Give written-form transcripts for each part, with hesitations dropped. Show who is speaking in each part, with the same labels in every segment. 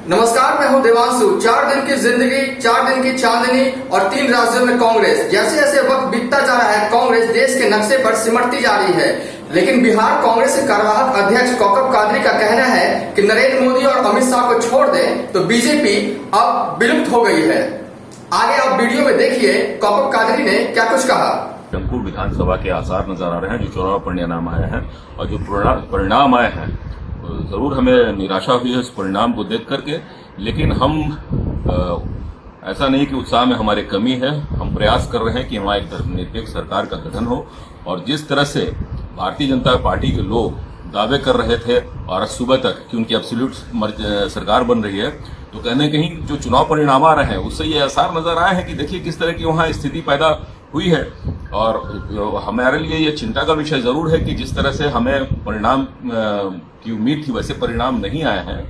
Speaker 1: नमस्कार, मैं हूं देवांशु। 4 दिन की जिंदगी, 4 दिन की चांदनी और 3 राज्यों में कांग्रेस। जैसे जैसे वक्त बीतता जा रहा है, कांग्रेस देश के नक्शे पर सिमटती जा रही है। लेकिन बिहार कांग्रेस के कार्यवाहक अध्यक्ष कौकब कादरी का कहना है कि नरेंद्र मोदी और अमित शाह को छोड़ दें तो बीजेपी अब विलुप्त हो गई है। आगे आप वीडियो में देखिए कौकब कादरी ने क्या कुछ कहा।
Speaker 2: जमपुर विधानसभा के आसार नजर आ रहे हैं, जो चुनाव परिणाम आए हैं और जो परिणाम आए हैं, जरूर हमें निराशा हुई है इस परिणाम को देख करके। लेकिन हम ऐसा नहीं कि उत्साह में हमारे कमी है। हम प्रयास कर रहे हैं कि हमारे एक धर्मनिरपेक्ष सरकार का गठन हो। और जिस तरह से भारतीय जनता पार्टी के लोग दावे कर रहे थे और सुबह तक कि उनकी एब्सोल्यूट सरकार बन रही है, तो कहने कहीं जो चुनाव परिणाम आ रहे हैं उससे ये आसार नजर आए हैं कि देखिए किस तरह की वहां स्थिति पैदा हुई है। और हमारे लिए ये चिंता का विषय जरूर है कि जिस तरह से हमें परिणाम की उम्मीद थी वैसे परिणाम नहीं आए हैं।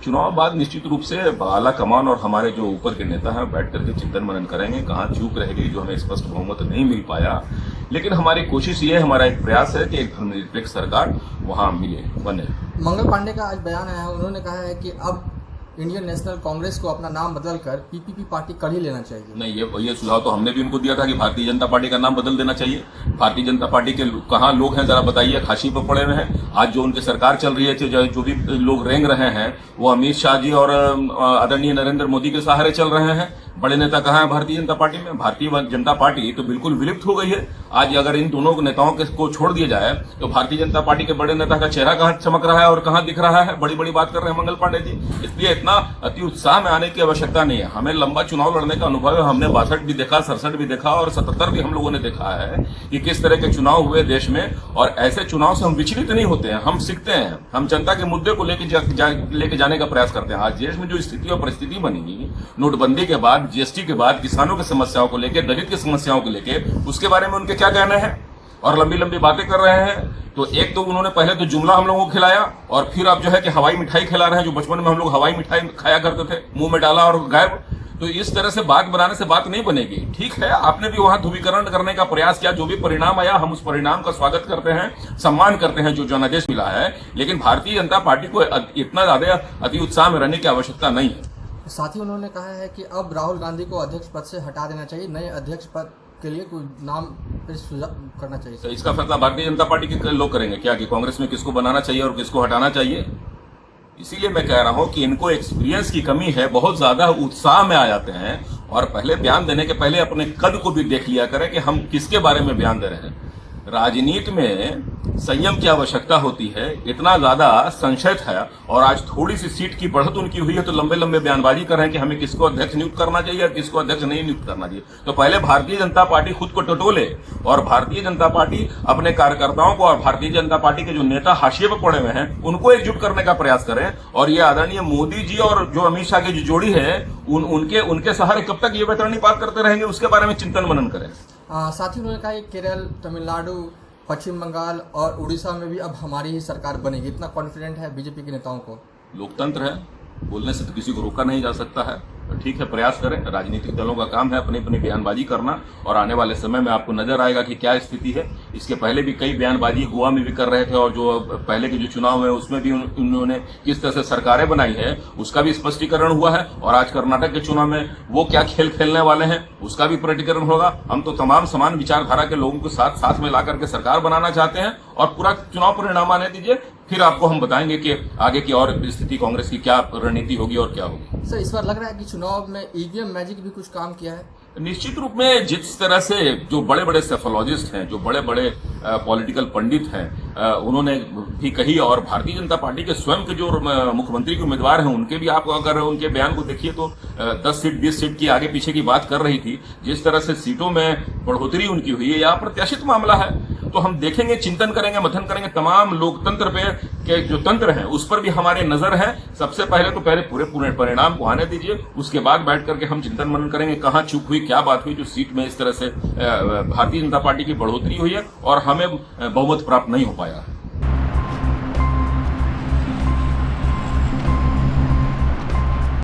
Speaker 2: चुनाव बाद निश्चित रूप से आला कमान और हमारे जो ऊपर के नेता हैं बैठ करके चिंतन मनन करेंगे, कहाँ चूक रह गई जो हमें स्पष्ट बहुमत नहीं मिल पाया। लेकिन हमारी कोशिश ये, हमारा एक प्रयास है कि एक धर्मनिरपेक्ष सरकार वहां मिले, बने।
Speaker 1: मंगल पांडे का आज बयान आया है, उन्होंने कहा है कि अब इंडियन नेशनल कांग्रेस को अपना नाम बदलकर पीपीपी पार्टी कर ही लेना चाहिए।
Speaker 2: नहीं, ये सुझाव तो हमने भी उनको दिया था कि भारतीय जनता पार्टी का नाम बदल देना चाहिए। भारतीय जनता पार्टी के कहाँ लोग हैं जरा बताइए, खांसी पर पड़े हुए हैं। आज जो उनकी सरकार चल रही है, जो भी लोग रेंग रहे हैं, वो अमित शाह जी और आदरणीय नरेंद्र मोदी के सहारे चल रहे हैं। बड़े नेता कहाँ है भारतीय जनता पार्टी में? भारतीय जनता पार्टी तो बिल्कुल विलुप्त हो गई है। आज अगर इन दोनों नेताओं को छोड़ दिया जाए तो भारतीय जनता पार्टी के बड़े नेता का चेहरा कहाँ चमक रहा है और कहाँ दिख रहा है? बड़ी बड़ी बात कर रहे हैं मंगल पांडे जी। इसलिए इतना अति उत्साह में आने की आवश्यकता नहीं है। हमें लंबा चुनाव लड़ने का अनुभव है। हमने 62 भी देखा, 67 भी देखा और 77 भी हम लोगों ने देखा है कि किस तरह के चुनाव हुए देश में। और ऐसे चुनाव से हम विचलित नहीं होते हैं, हम सीखते हैं। हम जनता के मुद्दे को लेके जाने का प्रयास करते हैं। आज देश में जो स्थिति और परिस्थिति बनी नोटबंदी के बाद, जीएसटी के बाद, किसानों की समस्याओं को लेकर, दलित की समस्याओं को लेकर, उसके बारे में उनके क्या कहने हैं और लंबी लंबी बातें कर रहे हैं। तो एक तो उन्होंने पहले तो जुमला हम लोगों को खिलाया और फिर अब जो है कि हवाई मिठाई खिला रहे हैं। जो बचपन में हम लोग हवाई मिठाई खाया करते थे, मुंह में डाला और गायब। तो इस तरह से बात बनाने से बात नहीं बनेगी। ठीक है, आपने भी वहां ध्रुवीकरण करने का प्रयास किया। जो भी परिणाम आया हम उस परिणाम का स्वागत करते हैं, सम्मान करते हैं जो जनादेश मिला है। लेकिन भारतीय जनता पार्टी को इतना ज्यादा अति उत्साह में रहने की आवश्यकता नहीं है।
Speaker 1: साथ ही उन्होंने कहा है कि अब राहुल गांधी को अध्यक्ष पद से हटा देना चाहिए, नए अध्यक्ष पद के लिए कोई नाम करना चाहिए।
Speaker 2: तो इसका फैसला भारतीय जनता पार्टी के लोग करेंगे क्या कि कांग्रेस में किसको बनाना चाहिए और किसको हटाना चाहिए? इसीलिए मैं कह रहा हूं कि इनको एक्सपीरियंस की कमी है, बहुत ज्यादा उत्साह में आ जाते हैं। और पहले बयान देने के पहले अपने कद को भी देख लिया करें कि हम किसके बारे में बयान दे रहे हैं। राजनीति में संयम की आवश्यकता होती है। इतना ज्यादा संशय है और आज थोड़ी सी सीट की बढ़त उनकी हुई है तो लंबे लंबे बयानबाजी कर रहे हैं कि हमें किसको अध्यक्ष नियुक्त करना चाहिए और किसको अध्यक्ष नहीं नियुक्त करना चाहिए। तो पहले भारतीय जनता पार्टी खुद को टटोले और भारतीय जनता पार्टी अपने कार्यकर्ताओं को और भारतीय जनता पार्टी के जो नेता हाशिए पर पड़े हुए हैं उनको एकजुट करने का प्रयास करें। और ये आदरणीय मोदी जी और जो अमित शाह की जो जोड़ी है उनके सहारे कब तक ये वैतरणी बात करते रहेंगे, उसके बारे में चिंतन मनन करें।
Speaker 1: साथ ही उन्होंने कहा कि केरल, तमिलनाडु, पश्चिम बंगाल और उड़ीसा में भी अब हमारी ही सरकार बनेगी। इतना कॉन्फिडेंट है बीजेपी के नेताओं को।
Speaker 2: लोकतंत्र है, बोलने से तो किसी को रोका नहीं जा सकता है। ठीक है, प्रयास करें। राजनीतिक दलों का काम है अपनी अपनी बयानबाजी करना और आने वाले समय में आपको नजर आएगा कि क्या स्थिति है। इसके पहले भी कई बयानबाजी गोवा में भी कर रहे थे और जो पहले के जो चुनाव है उसमें भी उन्होंने किस तरह से सरकारें बनाई है उसका भी स्पष्टीकरण हुआ है। और आज कर्नाटक के चुनाव में वो क्या खेल खेलने वाले हैं उसका भी प्रकटीकरण होगा। हम तो तमाम समान विचारधारा के लोगों को साथ में ला करके सरकार बनाना चाहते हैं और पूरा चुनाव परिणाम आने दीजिए, फिर आपको हम बताएंगे कि आगे की और स्थिति कांग्रेस की क्या रणनीति होगी और क्या होगी।
Speaker 1: सर, इस बार लग रहा है कि चुनाव में ईवीएम मैजिक भी कुछ काम किया है।
Speaker 2: निश्चित रूप में जिस तरह से जो बड़े बड़े सेफोलॉजिस्ट हैं, जो बड़े बड़े पॉलिटिकल पंडित हैं, उन्होंने भी कही और भारतीय जनता पार्टी के स्वयं के जो मुख्यमंत्री के उम्मीदवार हैं उनके भी आप अगर उनके बयान को देखिए तो 10 सीट 20 सीट की आगे पीछे की बात कर रही थी। जिस तरह से सीटों में बढ़ोतरी उनकी हुई है, यह अप्रत्याशित मामला है। तो हम देखेंगे, चिंतन करेंगे, मंथन करेंगे। तमाम लोकतंत्र पे के जो तंत्र है उस पर भी हमारे नजर है। सबसे पहले तो पूरे परिणाम को आने दीजिए, उसके बाद बैठ करके हम चिंतन मनन करेंगे कहाँ चूक हुई, क्या बात हुई जो सीट में इस तरह से भारतीय जनता पार्टी की बढ़ोतरी हुई है और हमें बहुमत प्राप्त नहीं हो पाया।